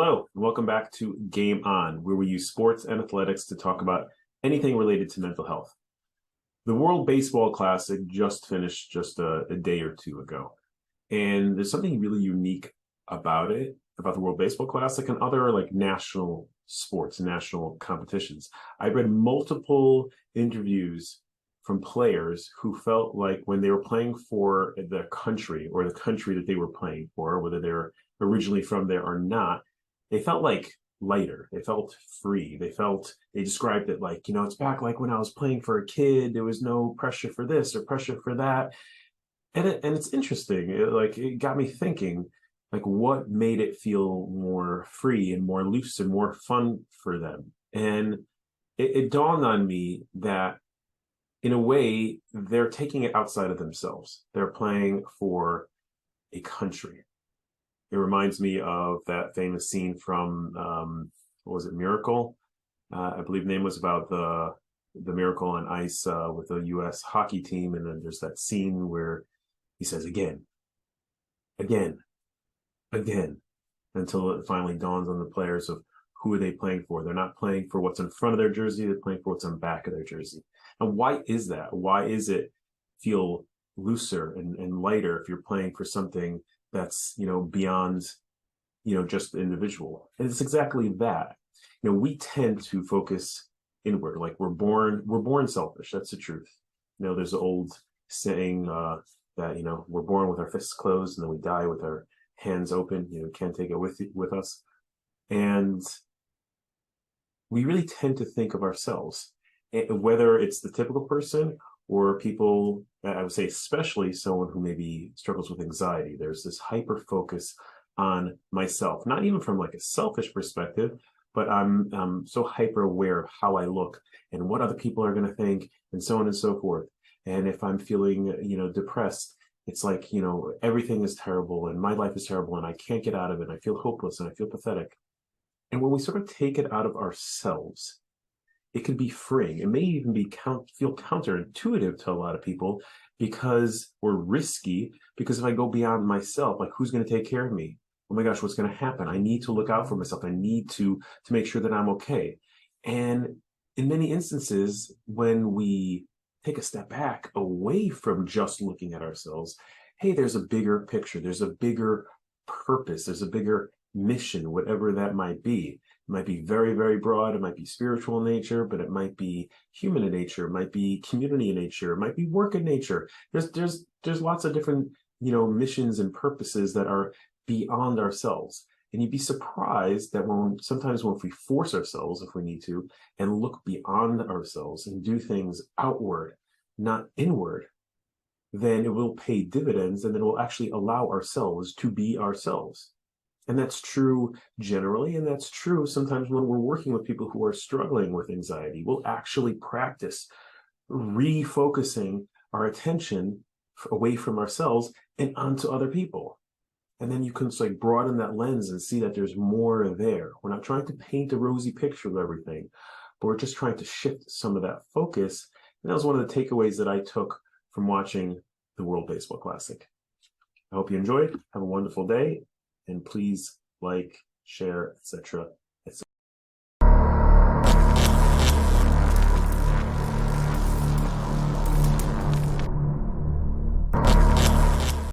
Hello, and welcome back to Game On, where we use sports and athletics to talk about anything related to mental health. The World Baseball Classic just finished just a day or two ago, and there's something really unique about it, about the World Baseball Classic and other like national sports, national competitions. I read multiple interviews from players who felt like when they were playing for the country or the country that they were playing for, whether they're originally from there or not, they felt like lighter. They felt free. They described it like, it's back like when I was playing for a kid, there was no pressure for this or pressure for that. And it's interesting. It got me thinking, like what made it feel more free and more loose and more fun for them. And it dawned on me that in a way, they're taking it outside of themselves. They're playing for a country. It reminds me of that famous scene from what was it, Miracle? I believe the name was about the Miracle on Ice with the U.S. hockey team, and then there's that scene where he says again, again, again, until it finally dawns on the players of who are they playing for. They're not playing for what's in front of their jersey; they're playing for what's on the back of their jersey. And why is that? Why is it feel looser and lighter if you're playing for something that's beyond just the individual? And it's exactly that. We tend to focus inward. Like we're born selfish. That's the truth. There's an old saying that we're born with our fists closed and then we die with our hands open. Can't take it with us. And we really tend to think of ourselves, whether it's the typical person or people, I would say especially someone who maybe struggles with anxiety. There's this hyper focus on myself, not even from like a selfish perspective, but I'm so hyper aware of how I look and what other people are going to think and so on and so forth. And if I'm feeling, depressed, it's like, everything is terrible and my life is terrible and I can't get out of it. And I feel hopeless and I feel pathetic. And when we sort of take it out of ourselves, it can be freeing. It may even feel counterintuitive to a lot of people because we're risky. Because if I go beyond myself, like who's going to take care of me? Oh my gosh, what's going to happen? I need to look out for myself. I need to make sure that I'm okay. And in many instances, when we take a step back away from just looking at ourselves, hey, there's a bigger picture. There's a bigger purpose. There's a bigger mission, whatever that might be. It might be very, very broad. It might be spiritual in nature, but it might be human in nature. It might be community in nature. It might be work in nature. There's lots of different, missions and purposes that are beyond ourselves. And you'd be surprised that sometimes when we force ourselves, if we need to, and look beyond ourselves and do things outward, not inward, then it will pay dividends and then it will actually allow ourselves to be ourselves. And that's true generally, and that's true sometimes when we're working with people who are struggling with anxiety. We'll actually practice refocusing our attention away from ourselves and onto other people. And then you can just like broaden that lens and see that there's more there. We're not trying to paint a rosy picture of everything, but we're just trying to shift some of that focus. And that was one of the takeaways that I took from watching the World Baseball Classic. I hope you enjoyed. Have a wonderful day. And please like, share, etc.